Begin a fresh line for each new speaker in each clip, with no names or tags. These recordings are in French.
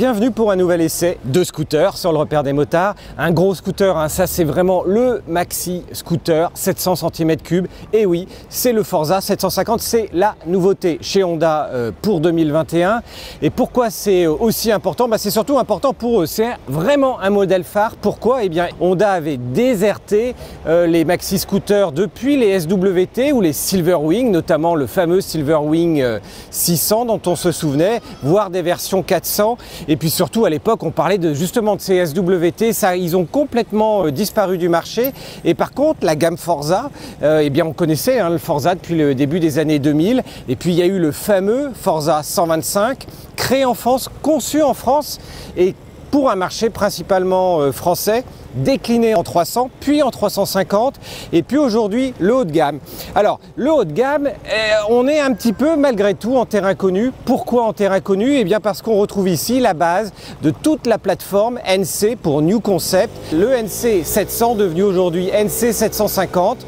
Bienvenue pour un nouvel essai de scooter sur le repère des motards. Un gros scooter, hein, ça c'est vraiment le maxi scooter, 700 cm3. Et oui, c'est le Forza 750, c'est la nouveauté chez Honda pour 2021. Et pourquoi c'est aussi important? C'est surtout important pour eux, c'est vraiment un modèle phare. Pourquoi? Eh bien, Honda avait déserté les maxi scooters depuis les SWT ou les Silverwing, notamment le fameux Silverwing 600 dont on se souvenait, voire des versions 400. Et puis surtout à l'époque on parlait justement de ces SWT, ils ont complètement disparu du marché. Et par contre la gamme Forza, eh bien on connaissait le Forza depuis le début des années 2000. Et puis il y a eu le fameux Forza 125, créé en France, conçu en France et pour un marché principalement français, décliné en 300, puis en 350, et puis aujourd'hui le haut de gamme. Alors le haut de gamme, on est un petit peu malgré tout en terrain connu. Pourquoi en terrain connu? Eh bien parce qu'on retrouve ici la base de toute la plateforme NC pour New Concept, le NC 700 devenu aujourd'hui NC 750.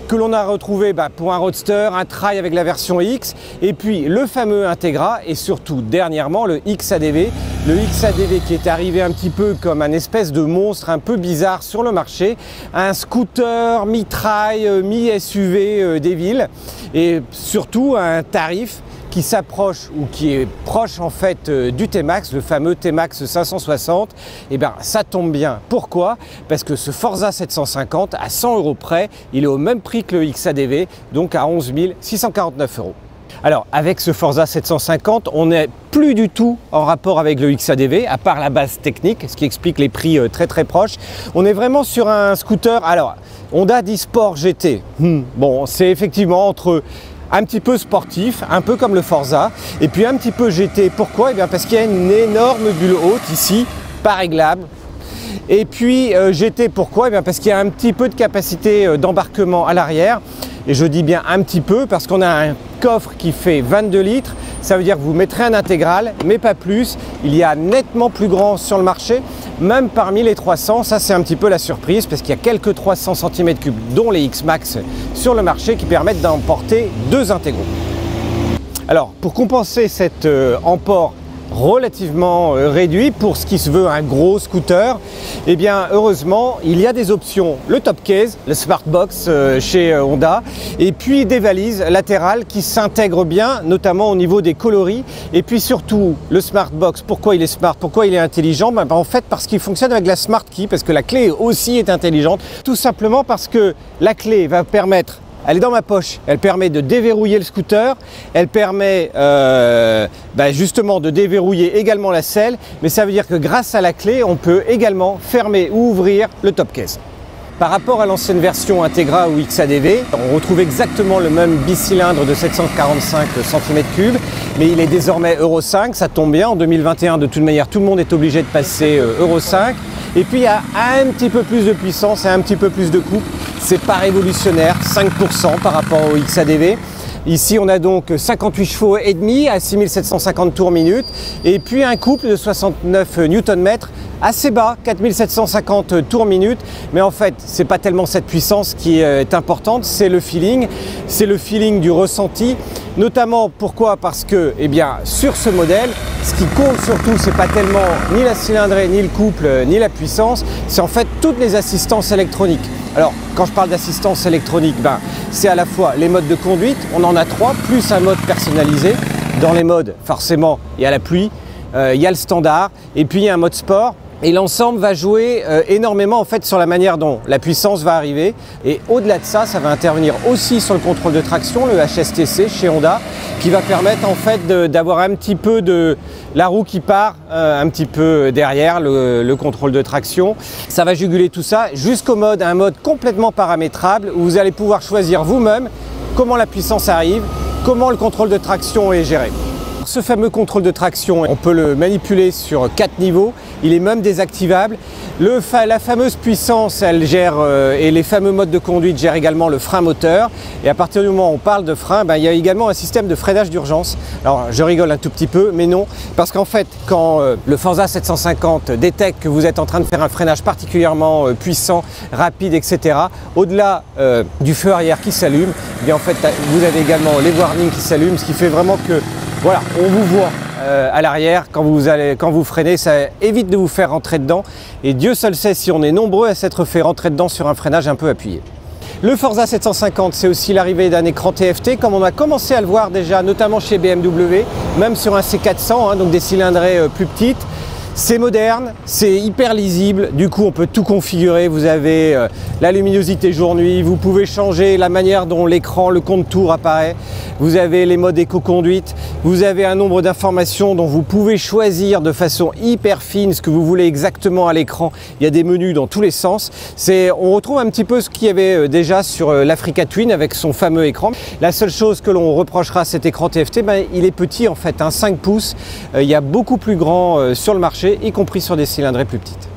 Que l'on a retrouvé pour un Roadster, un Trail avec la version X, et puis le fameux Integra, et surtout dernièrement le XADV. Le XADV qui est arrivé un petit peu comme un espèce de monstre un peu bizarre sur le marché, un scooter mi-trail, mi-SUV des villes, et surtout un tarif qui s'approche ou qui est proche en fait du T-Max, le fameux T-Max 560. Et bien ça tombe bien. Pourquoi? Parce que ce Forza 750 à 100 € près, il est au même prix que le XADV, donc à 11 649 €. Alors avec ce Forza 750, on n'est plus du tout en rapport avec le XADV, à part la base technique, ce qui explique les prix très proches. On est vraiment sur un scooter, alors Honda dit Sport GT. Bon, c'est effectivement entre un petit peu sportif, un peu comme le Forza, et puis un petit peu GT. Pourquoi? Eh bien parce qu'il y a une énorme bulle haute ici, pas réglable. Et puis GT, pourquoi? Eh bien parce qu'il y a un petit peu de capacité d'embarquement à l'arrière. Et je dis bien un petit peu parce qu'on a un coffre qui fait 22 litres. Ça veut dire que vous mettrez un intégral, mais pas plus. Il y a nettement plus grand sur le marché, même parmi les 300. Ça, c'est un petit peu la surprise parce qu'il y a quelques 300 cm3, dont les X-Max sur le marché, qui permettent d'emporter deux intégraux. Alors, pour compenser cet emport relativement réduit pour ce qui se veut un gros scooter, eh bien heureusement il y a des options, le top case, le smart box chez Honda, et puis des valises latérales qui s'intègrent bien, notamment au niveau des coloris. Et puis surtout le smart box, pourquoi il est smart, pourquoi il est intelligent? En fait parce qu'il fonctionne avec la smart key, parce que la clé aussi est intelligente, tout simplement parce que la clé va permettre, elle est dans ma poche, elle permet de déverrouiller le scooter, elle permet justement de déverrouiller également la selle, mais ça veut dire que grâce à la clé, on peut également fermer ou ouvrir le top case. Par rapport à l'ancienne version Integra ou XADV, on retrouve exactement le même bicylindre de 745 cm3, mais il est désormais Euro 5, ça tombe bien, en 2021 de toute manière tout le monde est obligé de passer Euro 5. Et puis il y a un petit peu plus de puissance et un petit peu plus de couple. C'est pas révolutionnaire, 5% par rapport au XADV. Ici on a donc 58 chevaux et demi à 6750 tours minute. Et puis un couple de 69 Nm, assez bas, 4750 tours minute. Mais en fait, c'est pas tellement cette puissance qui est importante, c'est le feeling du ressenti. Notamment pourquoi? Parce que sur ce modèle, ce qui compte surtout, c'est pas tellement ni la cylindrée, ni le couple, ni la puissance, c'est en fait toutes les assistances électroniques. Alors quand je parle d'assistance électronique, c'est à la fois les modes de conduite, on en a 3, plus un mode personnalisé. Dans les modes, forcément, il y a la pluie, il y a le standard, et puis il y a un mode sport. Et l'ensemble va jouer énormément en fait sur la manière dont la puissance va arriver. Et au-delà de ça, ça va intervenir aussi sur le contrôle de traction, le HSTC chez Honda, qui va permettre en fait d'avoir un petit peu de la roue qui part un petit peu derrière le contrôle de traction. Ça va juguler tout ça jusqu'au mode, un mode complètement paramétrable où vous allez pouvoir choisir vous-même comment la puissance arrive, comment le contrôle de traction est géré. Ce fameux contrôle de traction, on peut le manipuler sur 4 niveaux, il est même désactivable. La fameuse puissance, elle gère, et les fameux modes de conduite gèrent également le frein moteur. Et à partir du moment où on parle de frein, il y a également un système de freinage d'urgence. Alors je rigole un tout petit peu, mais non, parce qu'en fait, quand le Forza 750 détecte que vous êtes en train de faire un freinage particulièrement puissant, rapide, etc., au-delà du feu arrière qui s'allume, en fait, vous avez également les warnings qui s'allument, ce qui fait vraiment que voilà, on vous voit à l'arrière quand vous freinez, ça évite de vous faire rentrer dedans. Et Dieu seul sait si on est nombreux à s'être fait rentrer dedans sur un freinage un peu appuyé. Le Forza 750, c'est aussi l'arrivée d'un écran TFT, comme on a commencé à le voir déjà, notamment chez BMW, même sur un C400, hein, donc des cylindrées plus petites. C'est moderne, c'est hyper lisible, du coup on peut tout configurer, vous avez la luminosité jour-nuit, vous pouvez changer la manière dont l'écran, le contour apparaît, vous avez les modes éco-conduite, vous avez un nombre d'informations dont vous pouvez choisir de façon hyper fine ce que vous voulez exactement à l'écran. Il y a des menus dans tous les sens. On retrouve un petit peu ce qu'il y avait déjà sur l'Africa Twin avec son fameux écran. La seule chose que l'on reprochera à cet écran TFT, il est petit en fait, 5 pouces. Il y a beaucoup plus grand sur le marché, y compris sur des cylindrées plus petites.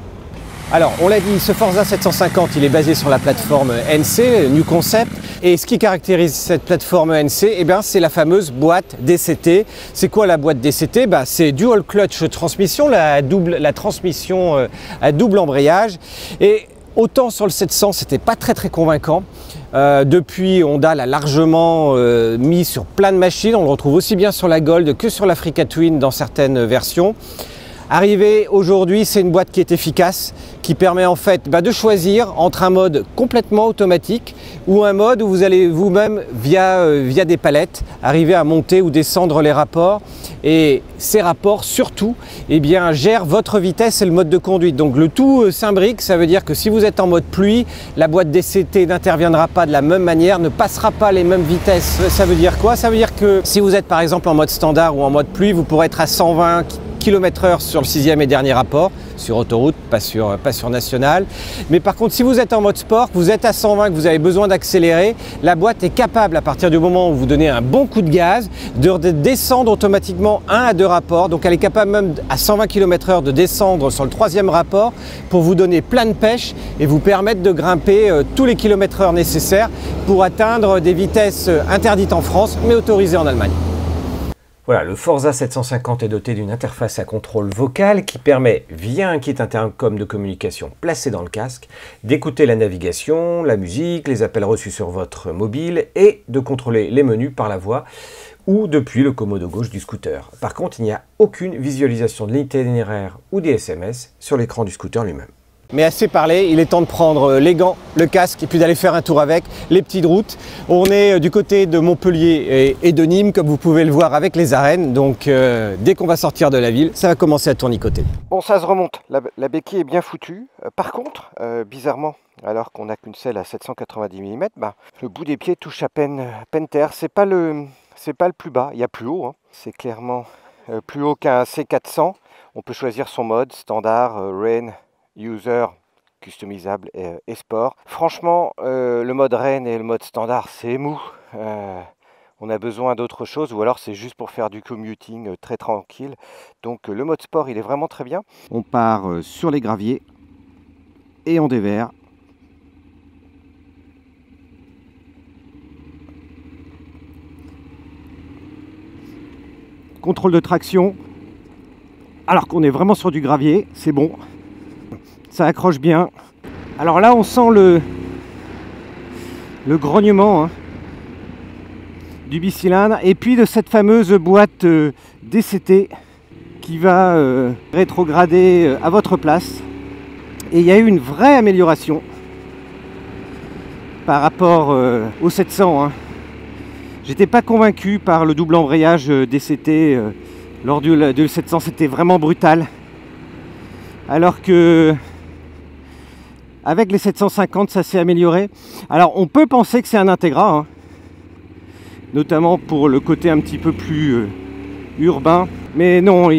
Alors, on l'a dit, ce Forza 750, il est basé sur la plateforme NC, New Concept. Et ce qui caractérise cette plateforme NC, eh bien, c'est la fameuse boîte DCT. C'est quoi la boîte DCT? C'est Dual Clutch Transmission, la transmission à double embrayage. Et autant sur le 700, c'était pas très convaincant. Depuis, Honda l'a largement mis sur plein de machines. On le retrouve aussi bien sur la Gold que sur l'Africa Twin dans certaines versions. Arrivé aujourd'hui, c'est une boîte qui est efficace, qui permet en fait de choisir entre un mode complètement automatique ou un mode où vous allez vous-même, via des palettes, arriver à monter ou descendre les rapports. Et ces rapports, surtout, gèrent votre vitesse et le mode de conduite. Donc le tout s'imbrique, ça veut dire que si vous êtes en mode pluie, la boîte DCT n'interviendra pas de la même manière, ne passera pas les mêmes vitesses. Ça veut dire quoi? Ça veut dire que si vous êtes par exemple en mode standard ou en mode pluie, vous pourrez être à 120 km/h sur le 6e et dernier rapport, sur autoroute, pas sur national. Mais par contre, si vous êtes en mode sport, que vous êtes à 120, que vous avez besoin d'accélérer, la boîte est capable, à partir du moment où vous donnez un bon coup de gaz, de descendre automatiquement 1 à 2 rapports. Donc elle est capable même à 120 km/h de descendre sur le 3e rapport pour vous donner plein de pêche et vous permettre de grimper tous les km/h nécessaires pour atteindre des vitesses interdites en France, mais autorisées en Allemagne. Voilà, le Forza 750 est doté d'une interface à contrôle vocal qui permet, via un kit intercom de communication placé dans le casque, d'écouter la navigation, la musique, les appels reçus sur votre mobile et de contrôler les menus par la voix ou depuis le commodo gauche du scooter. Par contre, il n'y a aucune visualisation de l'itinéraire ou des SMS sur l'écran du scooter lui-même. Mais assez parlé, il est temps de prendre les gants, le casque et puis d'aller faire un tour avec les petites routes. On est du côté de Montpellier et de Nîmes, comme vous pouvez le voir avec les arènes. Donc dès qu'on va sortir de la ville, ça va commencer à tournicoter. Bon, ça se remonte, la béquille est bien foutue. Par contre, bizarrement, alors qu'on n'a qu'une selle à 790 mm, le bout des pieds touche à peine terre. C'est pas le plus bas, il y a plus haut, hein. C'est clairement plus haut qu'un C400. On peut choisir son mode, standard, rain, user, customisable et sport. Franchement, le mode rain et le mode standard, c'est mou. On a besoin d'autre chose, ou alors c'est juste pour faire du commuting très tranquille. Donc le mode sport, il est vraiment très bien. On part sur les graviers et on déverre. Contrôle de traction. Alors qu'on est vraiment sur du gravier, c'est bon. Ça accroche bien. Alors là, on sent le grognement, hein, du bicylindre et puis de cette fameuse boîte DCT qui va rétrograder à votre place. Et il y a eu une vraie amélioration par rapport au 700. Hein. J'étais pas convaincu par le double embrayage DCT lors du 700, c'était vraiment brutal. Alors que avec les 750, ça s'est amélioré. Alors on peut penser que c'est un Integra, hein, notamment pour le côté un petit peu plus urbain. Mais non,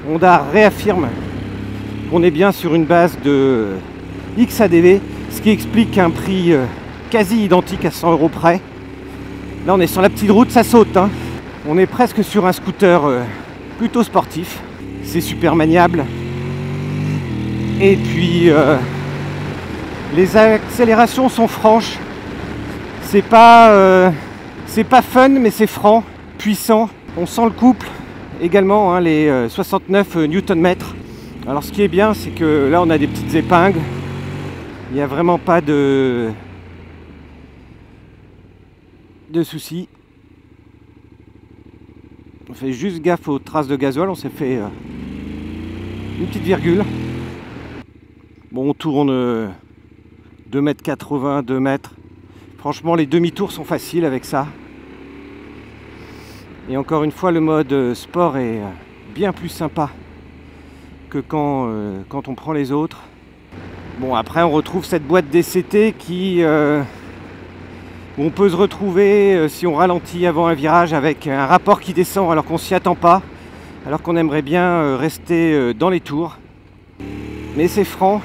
Honda réaffirme qu'on est bien sur une base de XADV, ce qui explique un prix quasi identique à 100 € près. Là on est sur la petite route, ça saute, hein. On est presque sur un scooter plutôt sportif. C'est super maniable. Et puis les accélérations sont franches. C'est pas fun, mais c'est franc, puissant. On sent le couple également, hein, les 69 Nm. Alors ce qui est bien, c'est que là on a des petites épingles. Il n'y a vraiment pas de soucis. On fait juste gaffe aux traces de gasoil, on s'est fait une petite virgule. Bon, on tourne 2,80 m, 2 mètres. Franchement, les demi-tours sont faciles avec ça. Et encore une fois, le mode sport est bien plus sympa que quand on prend les autres. Bon, après, on retrouve cette boîte DCT qui... où on peut se retrouver si on ralentit avant un virage avec un rapport qui descend alors qu'on s'y attend pas, alors qu'on aimerait bien rester dans les tours. Mais c'est franc,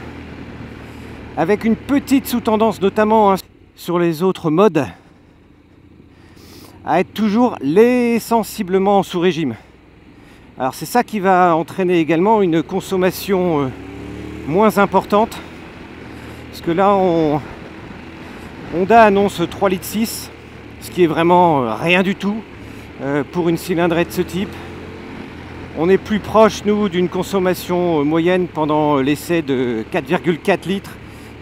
avec une petite sous-tendance notamment sur les autres modes, à être toujours sensiblement en sous-régime. Alors c'est ça qui va entraîner également une consommation moins importante, parce que là Honda annonce 3,6 litres, ce qui est vraiment rien du tout pour une cylindrée de ce type. On est plus proche, nous, d'une consommation moyenne pendant l'essai de 4,4 litres.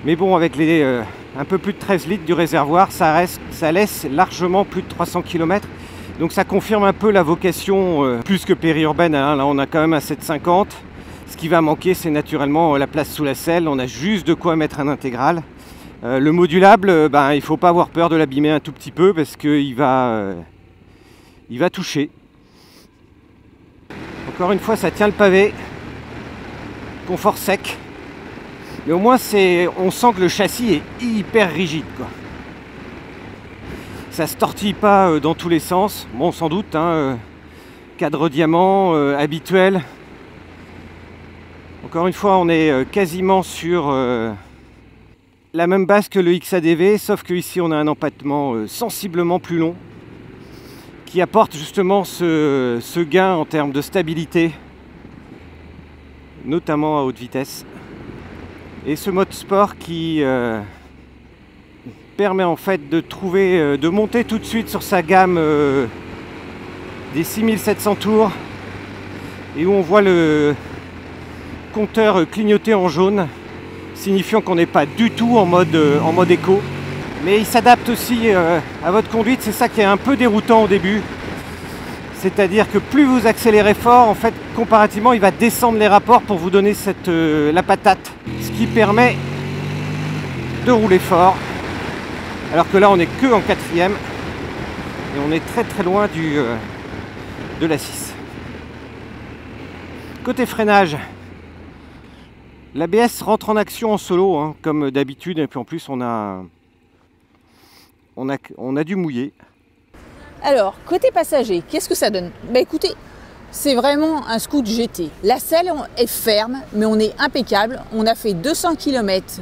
Mais bon, avec les un peu plus de 13 litres du réservoir, ça laisse largement plus de 300 km. Donc ça confirme un peu la vocation plus que périurbaine. Hein. Là, on a quand même un 750. Ce qui va manquer, c'est naturellement la place sous la selle. On a juste de quoi mettre un intégral. Le modulable, il ne faut pas avoir peur de l'abîmer un tout petit peu parce qu'il va toucher. Encore une fois, ça tient le pavé. Confort sec. Mais au moins, on sent que le châssis est hyper rigide, quoi. Ça se tortille pas dans tous les sens. Bon, sans doute, hein, cadre diamant habituel. Encore une fois, on est quasiment sur la même base que le XADV, sauf que ici on a un empattement sensiblement plus long qui apporte justement ce gain en termes de stabilité, notamment à haute vitesse. Et ce mode sport qui permet en fait de monter tout de suite sur sa gamme des 6700 tours, et où on voit le compteur clignoter en jaune, signifiant qu'on n'est pas du tout en mode éco. Mais il s'adapte aussi à votre conduite, c'est ça qui est un peu déroutant au début. C'est-à-dire que plus vous accélérez fort, en fait, comparativement, il va descendre les rapports pour vous donner la patate. Ce qui permet de rouler fort. Alors que là, on n'est que en 4e. Et on est très très loin de la 6. Côté freinage, l'ABS rentre en action en solo, hein, comme d'habitude. Et puis en plus, on a dû mouiller.
Alors, côté passager, qu'est-ce que ça donne? Écoutez, c'est vraiment un Scoot GT. La selle est ferme, mais on est impeccable. On a fait 200 km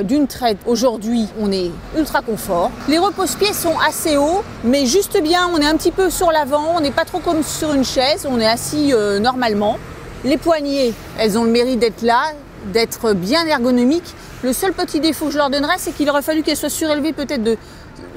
d'une traite. Aujourd'hui, on est ultra confort. Les repose-pieds sont assez hauts, mais juste bien. On est un petit peu sur l'avant. On n'est pas trop comme sur une chaise. On est assis normalement. Les poignées, elles ont le mérite d'être là, d'être bien ergonomiques. Le seul petit défaut que je leur donnerais, c'est qu'il aurait fallu qu'elles soient surélevées peut-être de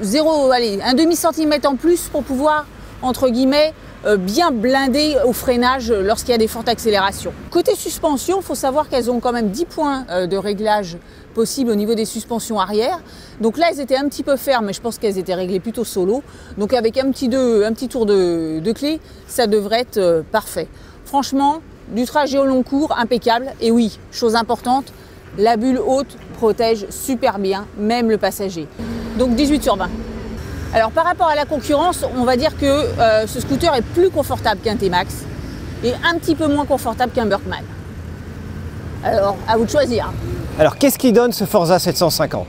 un demi-centimètre en plus pour pouvoir, entre guillemets, bien blinder au freinage lorsqu'il y a des fortes accélérations. Côté suspension, il faut savoir qu'elles ont quand même 10 points de réglage possibles au niveau des suspensions arrière. Donc là, elles étaient un petit peu fermes, mais je pense qu'elles étaient réglées plutôt solo. Donc avec un petit tour de clé, ça devrait être parfait. Franchement, du trajet au long cours, impeccable. Et oui, chose importante, la bulle haute protège super bien, même le passager. Donc 18 sur 20. Alors par rapport à la concurrence, on va dire que ce scooter est plus confortable qu'un T-Max et un petit peu moins confortable qu'un Burkman. Alors, à vous de choisir.
Alors, qu'est-ce qui donne ce Forza 750 ?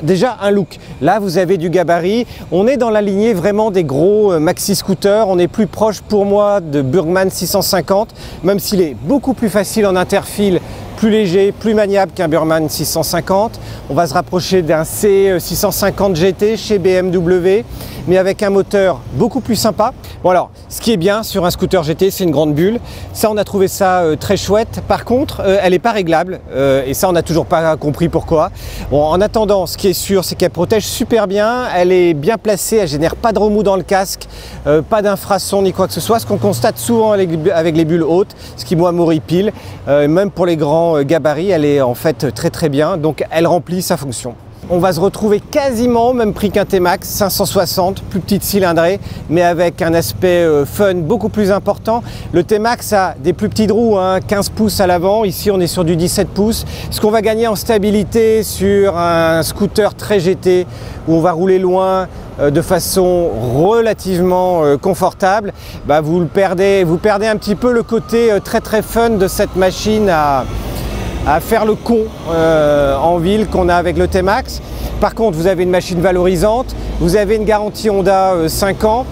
Déjà, un look. Là, vous avez du gabarit. On est dans la lignée vraiment des gros maxi-scooters. On est plus proche, pour moi, de Burkman 650, même s'il est beaucoup plus facile en interfile, plus léger, plus maniable qu'un Burkman 650. On va se rapprocher d'un C650 GT chez BMW, mais avec un moteur beaucoup plus sympa. Bon alors, ce qui est bien sur un scooter GT, c'est une grande bulle. Ça, on a trouvé ça très chouette. Par contre, elle n'est pas réglable, et ça, on n'a toujours pas compris pourquoi. Bon, en attendant, ce qui est sûr, c'est qu'elle protège super bien. Elle est bien placée, elle génère pas de remous dans le casque, pas d'infrason ni quoi que ce soit. Ce qu'on constate souvent avec les bulles hautes, ce qui moi m'horripile, même pour les grands gabarits, elle est en fait très très bien. Donc, elle remplit sa fonction. On va se retrouver quasiment au même prix qu'un T-Max 560, plus petite cylindrée, mais avec un aspect fun beaucoup plus important. Le T-Max a des plus petites roues, 15 pouces à l'avant. Ici, on est sur du 17 pouces. Ce qu'on va gagner en stabilité sur un scooter très GT, où on va rouler loin, de façon relativement confortable, vous perdez un petit peu le côté très fun de cette machine à faire le con en ville qu'on a avec le T-Max. Par contre, vous avez une machine valorisante, vous avez une garantie Honda 5 ans.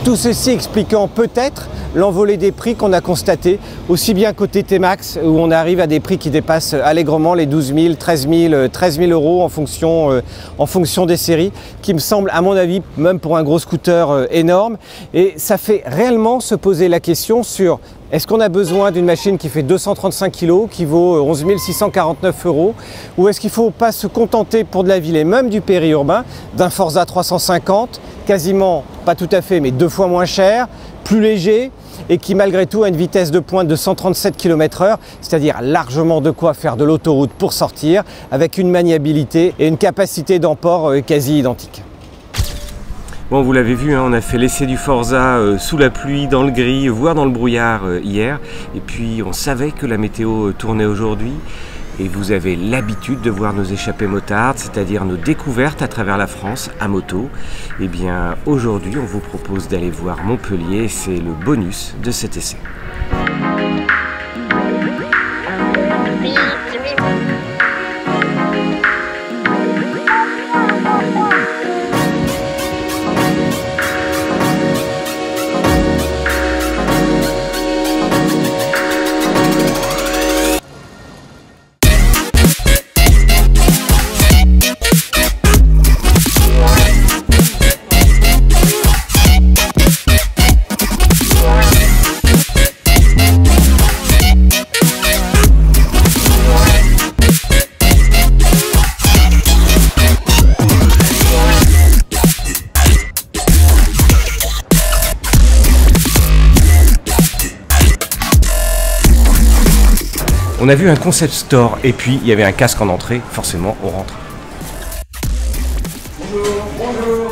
Tout ceci expliquant peut-être l'envolée des prix qu'on a constaté, aussi bien côté T-Max, où on arrive à des prix qui dépassent allègrement les 12 000, 13 000 euros en fonction des séries, qui me semble, à mon avis, même pour un gros scooter, énorme. Et ça fait réellement se poser la question sur: est-ce qu'on a besoin d'une machine qui fait 235 kg, qui vaut 11 649 euros, ou est-ce qu'il ne faut pas se contenter pour de la ville et même du périurbain d'un Forza 350, quasiment, pas tout à fait, mais 2 fois moins cher, plus léger, et qui malgré tout a une vitesse de pointe de 137 km/h, c'est-à-dire largement de quoi faire de l'autoroute pour sortir, avec une maniabilité et une capacité d'emport quasi identique.
Bon, vous l'avez vu, on a fait l'essai du Forza sous la pluie, dans le gris, voire dans le brouillard hier. Et puis on savait que la météo tournait aujourd'hui. Et vous avez l'habitude de voir nos échappées motardes, c'est-à-dire nos découvertes à travers la France à moto. Et bien aujourd'hui, on vous propose d'aller voir Montpellier. C'est le bonus de cet essai. On a vu un concept store et puis il y avait un casque en entrée, forcément on rentre.
Bonjour.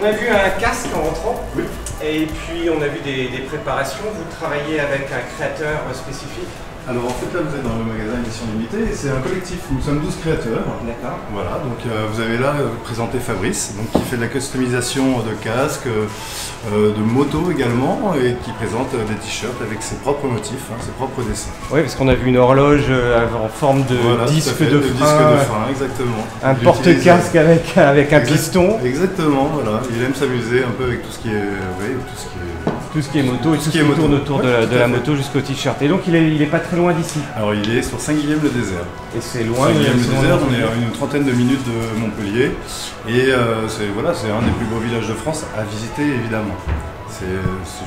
On a vu un casque en rentrant, oui. Et puis on a vu des préparations. Vous travaillez avec un créateur spécifique?
Alors en fait là vous êtes dans le magasin édition limitée et c'est un collectif, nous sommes 12 créateurs.
D'accord.
Voilà, donc vous avez là présenté Fabrice, donc, qui fait de la customisation de casques, de motos également, et qui présente des t-shirts avec ses propres motifs, ses propres dessins.
Oui, parce qu'on a vu une horloge en forme de disque de frein,
exactement.
Un porte-casque avec un piston.
Exactement, voilà. Il aime s'amuser un peu avec tout ce qui est,
tout ce qui est moto et tout ce qui tourne autour de la moto jusqu'au t-shirt. Et donc il est pas très loin d'ici.
Alors il est sur Saint-Guilhem-le-Désert.
Et c'est loin.
Saint-Guilhem-le-Désert, on est à une trentaine de minutes de Montpellier. Et c'est un des plus beaux villages de France à visiter évidemment. C'est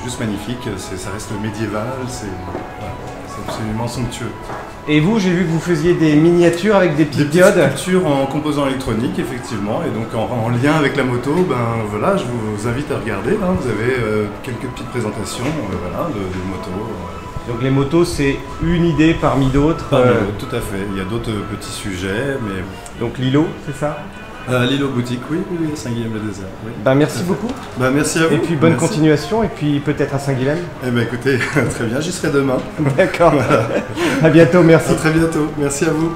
juste magnifique, ça reste médiéval, c'est absolument somptueux.
Et vous, j'ai vu que vous faisiez des miniatures avec des petites diodes.
Des sculptures en composants électroniques, effectivement, et donc en lien avec la moto, je vous invite à regarder. Vous avez quelques petites présentations de motos.
Donc les motos, c'est une idée parmi d'autres.
Tout à fait. Il y a d'autres petits sujets, mais
donc Lilo, c'est ça?
Lilo Boutique, oui, à Saint-Guilhem-le-Désert. Oui.
Merci beaucoup.
Merci à vous.
Et puis bonne continuation, et puis peut-être à Saint-Guilhem.
Écoutez, très bien, j'y serai demain.
D'accord. Voilà. À bientôt, merci.
À très bientôt, merci à vous.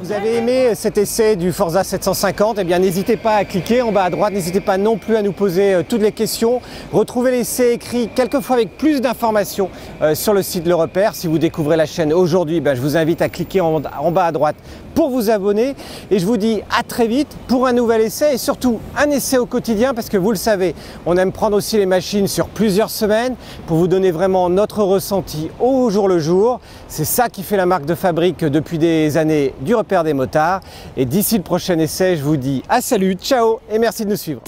Vous avez aimé cet essai du Forza 750, eh bien n'hésitez pas à cliquer en bas à droite, n'hésitez pas non plus à nous poser toutes les questions. Retrouvez l'essai écrit quelquefois avec plus d'informations sur le site Le Repère. Si vous découvrez la chaîne aujourd'hui, je vous invite à cliquer en bas à droite pour vous abonner. Et je vous dis à très vite pour un nouvel essai et surtout un essai au quotidien parce que vous le savez, on aime prendre aussi les machines sur plusieurs semaines pour vous donner vraiment notre ressenti au jour le jour. C'est ça qui fait la marque de fabrique depuis des années du Repère des motards. Et d'ici le prochain essai, je vous dis à salut, ciao et merci de nous suivre.